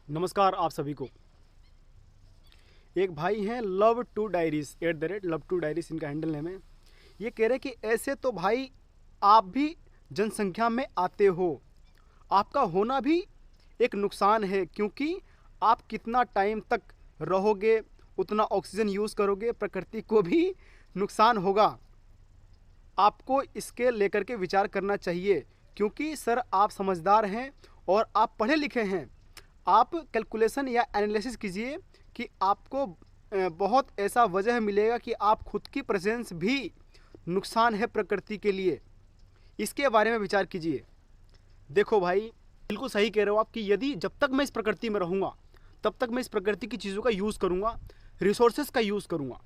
नमस्कार आप सभी को। एक भाई हैं love to diaries @love to diaries इनका हैंडल नेम है। ये कह रहे हैं कि ऐसे तो भाई आप भी जनसंख्या में आते हो, आपका होना भी एक नुकसान है, क्योंकि आप कितना टाइम तक रहोगे उतना ऑक्सीजन यूज़ करोगे, प्रकृति को भी नुकसान होगा। आपको इसके लेकर के विचार करना चाहिए, क्योंकि सर आप समझदार हैं और आप पढ़े लिखे हैं। आप कैलकुलेशन या एनालिसिस कीजिए कि आपको बहुत ऐसा वजह मिलेगा कि आप खुद की प्रेजेंस भी नुकसान है प्रकृति के लिए। इसके बारे में विचार कीजिए। देखो भाई, बिल्कुल सही कह रहे हो आप कि यदि जब तक मैं इस प्रकृति में रहूँगा तब तक मैं इस प्रकृति की चीज़ों का यूज़ करूँगा, रिसोर्सेज का यूज़ करूँगा।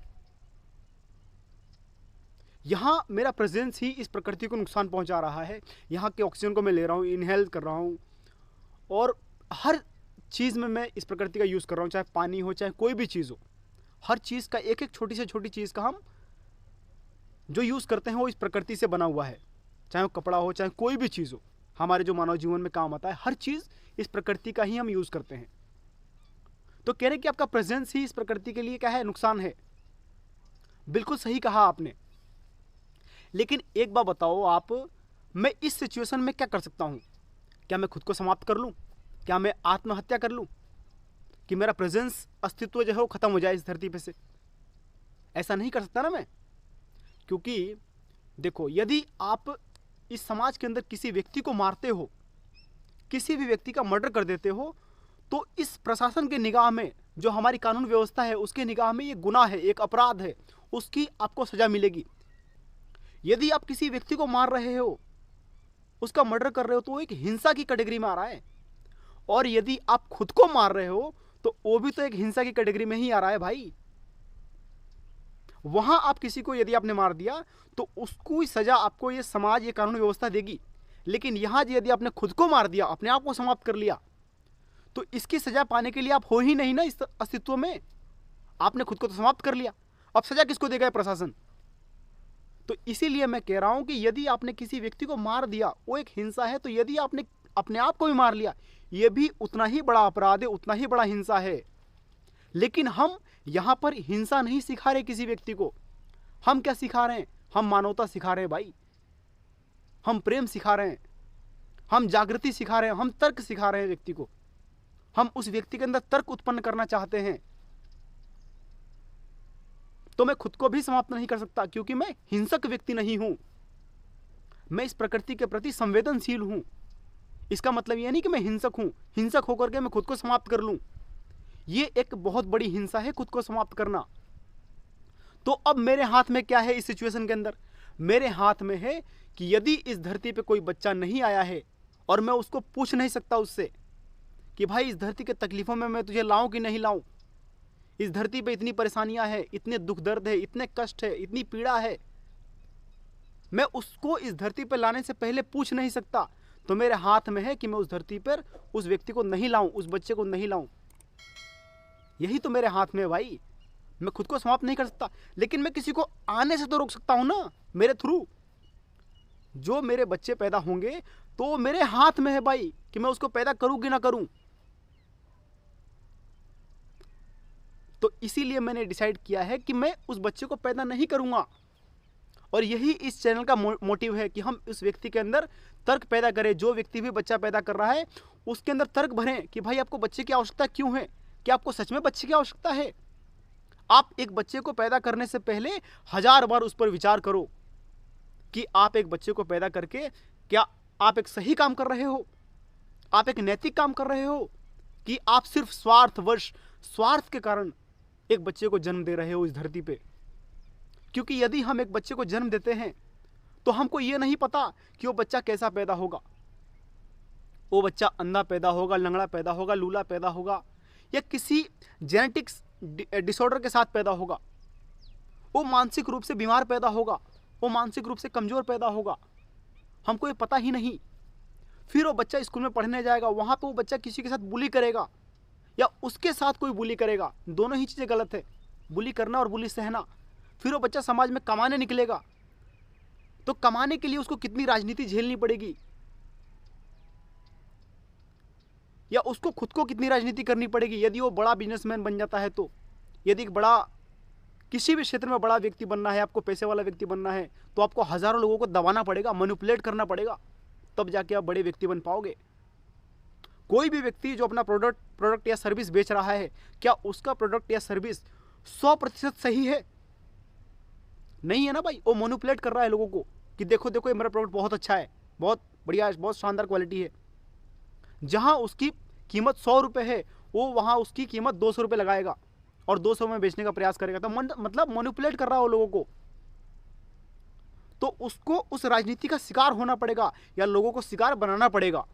यहाँ मेरा प्रेजेंस ही इस प्रकृति को नुकसान पहुँचा रहा है। यहाँ के ऑक्सीजन को मैं ले रहा हूँ, इनहेल कर रहा हूँ, और हर चीज़ में मैं इस प्रकृति का यूज़ कर रहा हूँ, चाहे पानी हो चाहे कोई भी चीज़ हो। हर चीज़ का एक एक छोटी से छोटी चीज़ का हम जो यूज़ करते हैं वो इस प्रकृति से बना हुआ है। चाहे वो कपड़ा हो चाहे कोई भी चीज़ हो, हमारे जो मानव जीवन में काम आता है, हर चीज़ इस प्रकृति का ही हम यूज़ करते हैं। तो कह रहे कि आपका प्रेजेंस ही इस प्रकृति के लिए क्या है, नुकसान है। बिल्कुल सही कहा आपने। लेकिन एक बात बताओ आप, मैं इस सिचुएशन में क्या कर सकता हूँ? क्या मैं खुद को समाप्त कर लूँ? क्या मैं आत्महत्या कर लूँ कि मेरा प्रेजेंस, अस्तित्व जो है वो ख़त्म हो जाए इस धरती पे से? ऐसा नहीं कर सकता ना मैं। क्योंकि देखो, यदि आप इस समाज के अंदर किसी व्यक्ति को मारते हो, किसी भी व्यक्ति का मर्डर कर देते हो, तो इस प्रशासन के निगाह में, जो हमारी कानून व्यवस्था है उसके निगाह में ये गुनाह है, एक अपराध है, उसकी आपको सजा मिलेगी। यदि आप किसी व्यक्ति को मार रहे हो, उसका मर्डर कर रहे हो, तो वो एक हिंसा की कैटेगरी में आ रहा है। और यदि आप खुद को मार रहे हो तो वो भी तो एक हिंसा की कैटेगरी में ही आ रहा है भाई। वहां आप किसी को यदि आपने मार दिया तो उसको सजा आपको ये समाज, ये कानून व्यवस्था देगी। लेकिन यहां यदि आपने खुद को मार दिया, अपने आप को समाप्त कर लिया, तो इसकी सजा पाने के लिए आप हो ही नहीं ना इस अस्तित्व में। आपने खुद को तो समाप्त कर लिया, अब सजा किसको देगा प्रशासन? तो इसीलिए मैं कह रहा हूं कि यदि आपने किसी व्यक्ति को मार दिया वो एक हिंसा है, तो यदि आपने अपने आप को भी मार लिया ये भी उतना ही बड़ा अपराध है, उतना ही बड़ा हिंसा है। लेकिन हम यहां पर हिंसा नहीं सिखा रहे किसी व्यक्ति को। हम क्या सिखा रहे हैं? हम मानवता सिखा रहे हैं भाई, हम प्रेम सिखा रहे हैं, हम जागृति सिखा रहे हैं, हम तर्क सिखा रहे हैं व्यक्ति को। हम उस व्यक्ति के अंदर तर्क उत्पन्न करना चाहते हैं। तो मैं खुद को भी समाप्त नहीं कर सकता, क्योंकि मैं हिंसक व्यक्ति नहीं हूं। मैं इस प्रकृति के प्रति संवेदनशील हूं। इसका मतलब यह नहीं कि मैं हिंसक हूं, हिंसक होकर के मैं खुद को समाप्त कर लूं। यह एक बहुत बड़ी हिंसा है, खुद को समाप्त करना। तो अब मेरे हाथ में क्या है इस सिचुएशन के अंदर? मेरे हाथ में है कि यदि इस धरती पे कोई बच्चा नहीं आया है और मैं उसको पूछ नहीं सकता उससे कि भाई इस धरती के तकलीफों में मैं तुझे लाऊं कि नहीं लाऊं, इस धरती पे इतनी परेशानियां हैं, इतने दुख दर्द है, इतने कष्ट है, इतनी पीड़ा है, मैं उसको इस धरती पर लाने से पहले पूछ नहीं सकता। तो मेरे हाथ में है कि मैं उस धरती पर उस व्यक्ति को नहीं लाऊं, उस बच्चे को नहीं लाऊं। यही तो मेरे हाथ में है भाई। मैं खुद को समाप्त नहीं कर सकता, लेकिन मैं किसी को आने से तो रोक सकता हूं ना, मेरे थ्रू। जो मेरे बच्चे पैदा होंगे तो मेरे हाथ में है भाई कि मैं उसको पैदा करूं कि ना करूं। तो इसीलिए मैंने डिसाइड किया है कि मैं उस बच्चे को पैदा नहीं करूंगा। और यही इस चैनल का मोटिव है कि हम इस व्यक्ति के अंदर तर्क पैदा करें। जो व्यक्ति भी बच्चा पैदा कर रहा है उसके अंदर तर्क भरें कि भाई आपको बच्चे की आवश्यकता क्यों है, क्या आपको सच में बच्चे की आवश्यकता है। आप एक बच्चे को पैदा करने से पहले 1000 बार उस पर विचार करो कि आप एक बच्चे को पैदा करके क्या आप एक सही काम कर रहे हो, आप एक नैतिक काम कर रहे हो, कि आप सिर्फ स्वार्थवश, स्वार्थ के कारण एक बच्चे को जन्म दे रहे हो इस धरती पे। क्योंकि यदि हम एक बच्चे को जन्म देते हैं तो हमको ये नहीं पता कि वो बच्चा कैसा पैदा होगा। वो बच्चा अंधा पैदा होगा, लंगड़ा पैदा होगा, लूला पैदा होगा, या किसी जेनेटिक्स डिसऑर्डर के साथ पैदा होगा, वो मानसिक रूप से बीमार पैदा होगा, वो मानसिक रूप से कमजोर पैदा होगा, हमको ये पता ही नहीं। फिर वो बच्चा स्कूल में पढ़ने जाएगा, वहां पे वो बच्चा किसी के साथ बुली करेगा या उसके साथ कोई बुली करेगा। दोनों ही चीजें गलत है, बुली करना और बुली सहना। फिर वो बच्चा समाज में कमाने निकलेगा, तो कमाने के लिए उसको कितनी राजनीति झेलनी पड़ेगी। या उसको खुद को कितनी राजनीति करनी पड़ेगी यदि वो बड़ा बिजनेसमैन बन जाता है तो। यदि बड़ा किसी भी क्षेत्र में बड़ा व्यक्ति बनना है, आपको पैसे वाला व्यक्ति बनना है, तो आपको हजारों लोगों को दबाना पड़ेगा, मैनिपुलेट करना पड़ेगा, तब जाके आप बड़े व्यक्ति बन पाओगे। कोई भी व्यक्ति जो अपना प्रोडक्ट या सर्विस बेच रहा है, क्या उसका प्रोडक्ट या सर्विस 100% सही है? नहीं है ना भाई। वो मैनिपुलेट कर रहा है लोगों को कि देखो देखो ये मेरा प्रोडक्ट बहुत अच्छा है, बहुत बढ़िया है, बहुत शानदार क्वालिटी है। जहां उसकी कीमत 100 रुपये है, वो वहां उसकी कीमत 200 रुपये लगाएगा और 200 में बेचने का प्रयास करेगा। तो मतलब मैनिपुलेट कर रहा है वो लोगों को। तो उसको उस राजनीति का शिकार होना पड़ेगा या लोगों को शिकार बनाना पड़ेगा।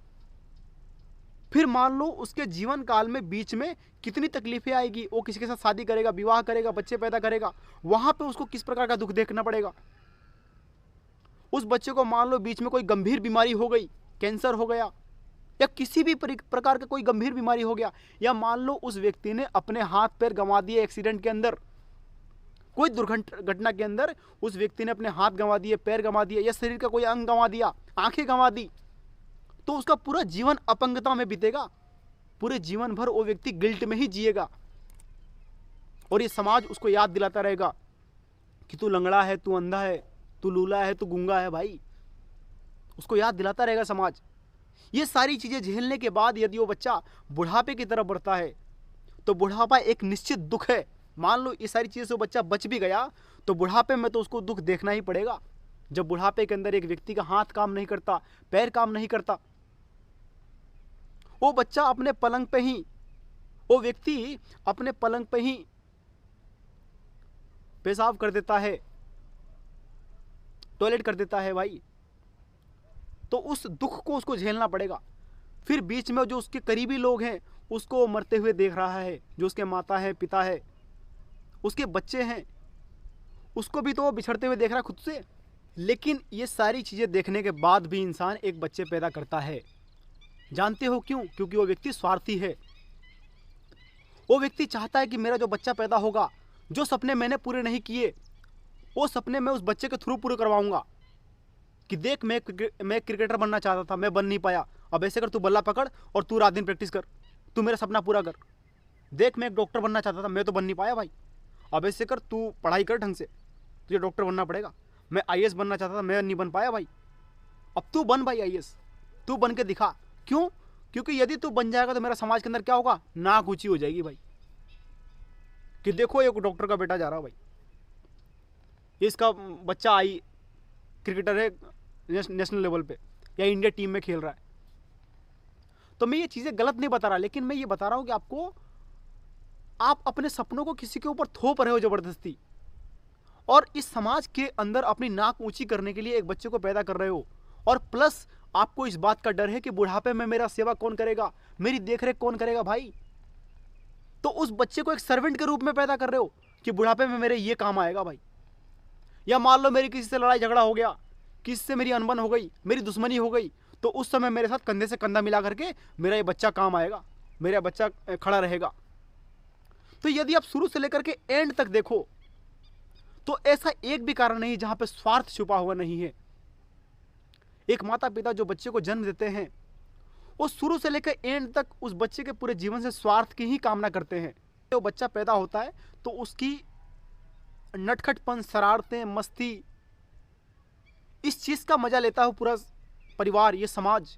फिर मान लो उसके जीवन काल में बीच में कितनी तकलीफें आएगी, वो किसी के साथ शादी करेगा, विवाह करेगा, बच्चे पैदा करेगा, वहां पे उसको किस प्रकार का दुख देखना पड़ेगा। उस बच्चे को मान लो बीच में कोई गंभीर बीमारी हो गई, कैंसर हो गया या किसी भी प्रकार का कोई गंभीर बीमारी हो गया, या मान लो उस व्यक्ति ने अपने हाथ पैर गंवा दिए एक्सीडेंट के अंदर, कोई दुर्घटना के अंदर उस व्यक्ति ने अपने हाथ गंवा दिए, पैर गंवा दिए या शरीर का कोई अंग गंवा दिया, आंखें गंवा दी, तो उसका पूरा जीवन अपंगता में बीतेगा। पूरे जीवन भर वो व्यक्ति गिल्ट में ही जिएगा और ये समाज उसको याद दिलाता रहेगा कि तू लंगड़ा है, तू अंधा है, तू लूला है, तू गूंगा है। भाई उसको याद दिलाता रहेगा समाज। ये सारी चीजें झेलने के बाद यदि वो बच्चा बुढ़ापे की तरफ बढ़ता है तो बुढ़ापा एक निश्चित दुख है। मान लो ये सारी चीजें से बच्चा बच भी गया तो बुढ़ापे में तो उसको दुख देखना ही पड़ेगा। जब बुढ़ापे के अंदर एक व्यक्ति का हाथ काम नहीं करता, पैर काम नहीं करता, वो बच्चा अपने पलंग पे ही, वो व्यक्ति अपने पलंग पे ही पेशाब कर देता है, टॉयलेट कर देता है भाई, तो उस दुख को उसको झेलना पड़ेगा। फिर बीच में जो उसके करीबी लोग हैं उसको मरते हुए देख रहा है, जो उसके माता है, पिता है, उसके बच्चे हैं, उसको भी तो वो बिछड़ते हुए देख रहा है खुद से। लेकिन ये सारी चीज़ें देखने के बाद भी इंसान एक बच्चे पैदा करता है। जानते हो क्यों? क्योंकि वो व्यक्ति स्वार्थी है। वो व्यक्ति चाहता है कि मेरा जो बच्चा पैदा होगा, जो सपने मैंने पूरे नहीं किए, वो सपने मैं उस बच्चे के थ्रू पूरे करवाऊंगा। कि देख मैं क्रिकेटर बनना चाहता था, मैं बन नहीं पाया, अब ऐसे कर, तू बल्ला पकड़ और तू रात दिन प्रैक्टिस कर, तू मेरा सपना पूरा कर। देख मैं एक डॉक्टर बनना चाहता था, मैं तो बन नहीं पाया भाई, अब ऐसे कर, तू पढ़ाई कर ढंग से, तुझे डॉक्टर बनना पड़ेगा। मैं आईएएस बनना चाहता था, मैं नहीं बन पाया भाई, अब तू बन भाई आईएएस, तू बन के दिखा। क्यों? क्योंकि यदि तू बन जाएगा तो मेरा समाज के अंदर क्या होगा, नाक ऊंची हो जाएगी भाई, कि देखो एक डॉक्टर का बेटा जा रहा भाई, इसका बच्चा आई क्रिकेटर है नेशनल लेवल पे या इंडिया टीम में खेल रहा है। तो मैं ये चीजें गलत नहीं बता रहा, लेकिन मैं ये बता रहा हूं कि आपको, आप अपने सपनों को किसी के ऊपर थोप रहे हो जबरदस्ती, और इस समाज के अंदर अपनी नाक ऊंची करने के लिए एक बच्चे को पैदा कर रहे हो, और प्लस आपको इस बात का डर है कि बुढ़ापे में मेरा सेवा कौन करेगा, मेरी देखरेख कौन करेगा भाई। तो उस बच्चे को एक सर्वेंट के रूप में पैदा कर रहे हो कि बुढ़ापे में मेरे ये काम आएगा भाई। या मान लो मेरी किसी से लड़ाई झगड़ा हो गया, किसी से मेरी अनबन हो गई, मेरी दुश्मनी हो गई, तो उस समय मेरे साथ कंधे से कंधा मिला करके मेरा ये बच्चा काम आएगा, मेरा बच्चा खड़ा रहेगा। तो यदि आप शुरू से लेकर के एंड तक देखो तो ऐसा एक भी कारण नहीं जहां पे स्वार्थ छुपा हुआ नहीं है। एक माता पिता जो बच्चे को जन्म देते हैं, वो शुरू से लेकर एंड तक उस बच्चे के पूरे जीवन से स्वार्थ की ही कामना करते हैं। तो बच्चा पैदा होता है तो उसकी नटखटपन, शरारतें, मस्ती, इस चीज का मजा लेता है पूरा परिवार, ये समाज।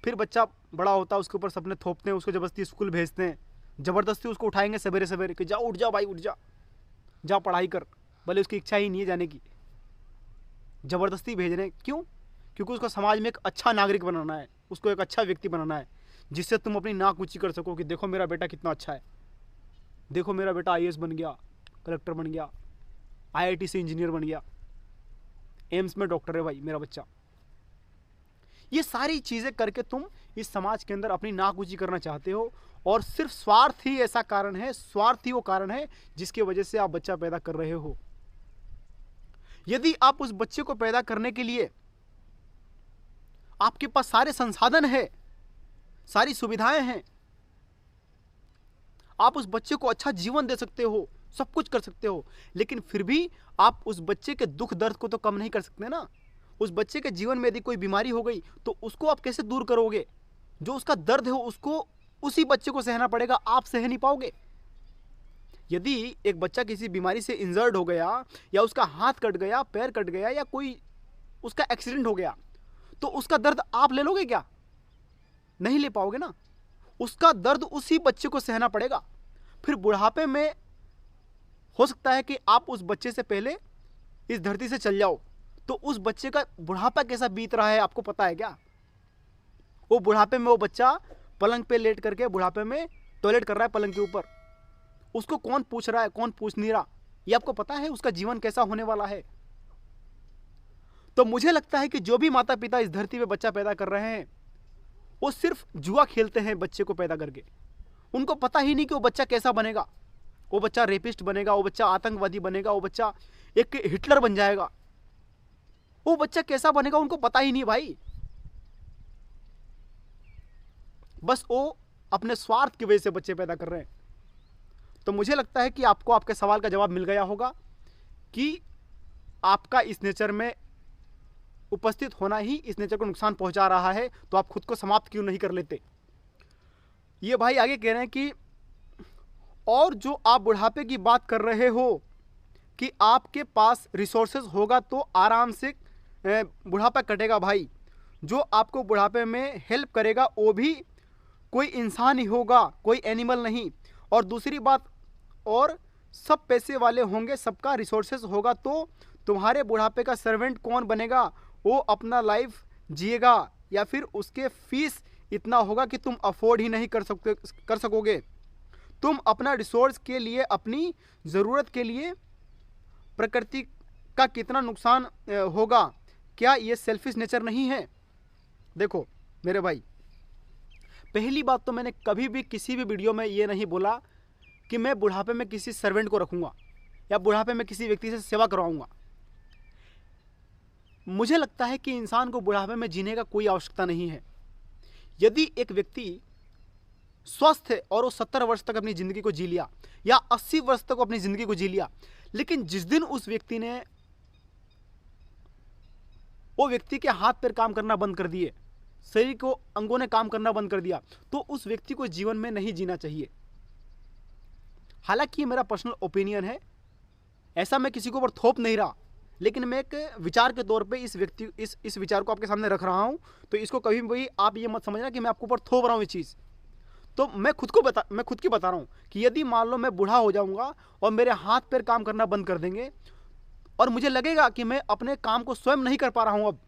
फिर बच्चा बड़ा होता है, उसके ऊपर सपने थोपते हैं, उसको जबरदस्ती स्कूल भेजते हैं, जबरदस्ती उसको उठाएंगे सवेरे सवेरे कि जा, उठ जा भाई, उठ जा, जा पढ़ाई कर, भले उसकी इच्छा ही नहीं है जाने की, जबरदस्ती भेज रहे हैं। क्यों? क्योंकि उसको समाज में एक अच्छा नागरिक बनाना है, उसको एक अच्छा व्यक्ति बनाना है, जिससे तुम अपनी नाक ऊंची कर सको कि देखो मेरा बेटा कितना अच्छा है, देखो मेरा बेटा आईएएस बन गया, कलेक्टर बन गया, आईआईटी से इंजीनियर बन गया, एम्स में डॉक्टर है भाई मेरा बच्चा। ये सारी चीजें करके तुम इस समाज के अंदर अपनी नाक ऊंची करना चाहते हो, और सिर्फ स्वार्थ ही ऐसा कारण है, स्वार्थ ही वो कारण है जिसकी वजह से आप बच्चा पैदा कर रहे हो। यदि आप उस बच्चे को पैदा करने के लिए आपके पास सारे संसाधन है, सारी सुविधाएं हैं, आप उस बच्चे को अच्छा जीवन दे सकते हो, सब कुछ कर सकते हो, लेकिन फिर भी आप उस बच्चे के दुख दर्द को तो कम नहीं कर सकते ना। उस बच्चे के जीवन में यदि कोई बीमारी हो गई तो उसको आप कैसे दूर करोगे? जो उसका दर्द है उसको उसी बच्चे को सहना पड़ेगा, आप सह नहीं पाओगे। यदि एक बच्चा किसी बीमारी से इंजर्ड हो गया, या उसका हाथ कट गया, पैर कट गया, या कोई उसका एक्सीडेंट हो गया, तो उसका दर्द आप ले लोगे क्या? नहीं ले पाओगे ना। उसका दर्द उसी बच्चे को सहना पड़ेगा। फिर बुढ़ापे में हो सकता है कि आप उस बच्चे से पहले इस धरती से चल जाओ, तो उस बच्चे का बुढ़ापा कैसा बीत रहा है आपको पता है क्या? वो बुढ़ापे में वो बच्चा पलंग पे लेट करके बुढ़ापे में टॉयलेट कर रहा है पलंग के ऊपर, उसको कौन पूछ रहा है, कौन पूछ नहीं रहा, ये आपको पता है उसका जीवन कैसा होने वाला है? तो मुझे लगता है कि जो भी माता पिता इस धरती पे बच्चा पैदा कर रहे हैं, वो सिर्फ जुआ खेलते हैं बच्चे को पैदा करके। उनको पता ही नहीं कि वो बच्चा कैसा बनेगा। वो बच्चा रेपिस्ट बनेगा, वो बच्चा आतंकवादी बनेगा, वो बच्चा एक हिटलर बन जाएगा, वो बच्चा कैसा बनेगा उनको पता ही नहीं भाई। बस वो अपने स्वार्थ की वजह से बच्चे पैदा कर रहे हैं। तो मुझे लगता है कि आपको आपके सवाल का जवाब मिल गया होगा कि आपका इस नेचर में उपस्थित होना ही इस नेचर को नुकसान पहुंचा रहा है, तो आप खुद को समाप्त क्यों नहीं कर लेते। ये भाई आगे कह रहे हैं कि और जो आप बुढ़ापे की बात कर रहे हो कि आपके पास रिसोर्सेज होगा तो आराम से बुढ़ापा कटेगा भाई। जो आपको बुढ़ापे में हेल्प करेगा वो भी कोई इंसान ही होगा, कोई एनिमल नहीं। और दूसरी बात, और सब पैसे वाले होंगे, सबका रिसोर्सेज होगा, तो तुम्हारे बुढ़ापे का सर्वेंट कौन बनेगा? वो अपना लाइफ जिएगा, या फिर उसके फीस इतना होगा कि तुम अफोर्ड ही नहीं कर सकोगे। तुम अपना रिसोर्स के लिए, अपनी ज़रूरत के लिए प्रकृति का कितना नुकसान होगा। क्या ये सेल्फिश नेचर नहीं है? देखो मेरे भाई, पहली बात तो मैंने कभी भी किसी भी वीडियो में ये नहीं बोला कि मैं बुढ़ापे में किसी सर्वेंट को रखूँगा या बुढ़ापे में किसी व्यक्ति से सेवा करवाऊँगा। मुझे लगता है कि इंसान को बुढ़ापे में जीने का कोई आवश्यकता नहीं है। यदि एक व्यक्ति स्वस्थ है और वो 70 वर्ष तक अपनी ज़िंदगी को जी लिया, या 80 वर्ष तक अपनी ज़िंदगी को जी लिया, लेकिन जिस दिन उस व्यक्ति ने वो व्यक्ति के हाथ पैर काम करना बंद कर दिए, शरीर को अंगों ने काम करना बंद कर दिया, तो उस व्यक्ति को जीवन में नहीं जीना चाहिए। हालांकि ये मेरा पर्सनल ओपिनियन है, ऐसा मैं किसी के ऊपर थोप नहीं रहा, लेकिन मैं एक विचार के तौर पे इस विचार को आपके सामने रख रहा हूँ। तो इसको कभी भी आप ये मत समझना कि मैं आपके ऊपर थोप रहा हूँ ये चीज़। तो मैं खुद की बता रहा हूँ कि यदि मान लो मैं बूढ़ा हो जाऊँगा और मेरे हाथ पैर काम करना बंद कर देंगे, और मुझे लगेगा कि मैं अपने काम को स्वयं नहीं कर पा रहा हूँ अब,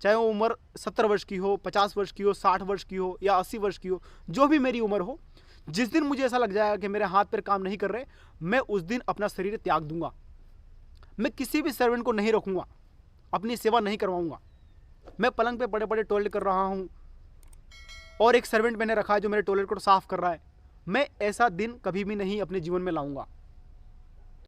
चाहे वो उम्र 70 वर्ष की हो, 50 वर्ष की हो, 60 वर्ष की हो, या 80 वर्ष की हो, जो भी मेरी उम्र हो, जिस दिन मुझे ऐसा लग जाएगा कि मेरे हाथ पैर काम नहीं कर रहे, मैं उस दिन अपना शरीर त्याग दूंगा। मैं किसी भी सर्वेंट को नहीं रखूँगा, अपनी सेवा नहीं करवाऊँगा। मैं पलंग पे बड़े बड़े टॉयलेट कर रहा हूँ और एक सर्वेंट मैंने रखा है जो मेरे टॉयलेट को साफ कर रहा है। मैं ऐसा दिन कभी भी नहीं अपने जीवन में लाऊंगा।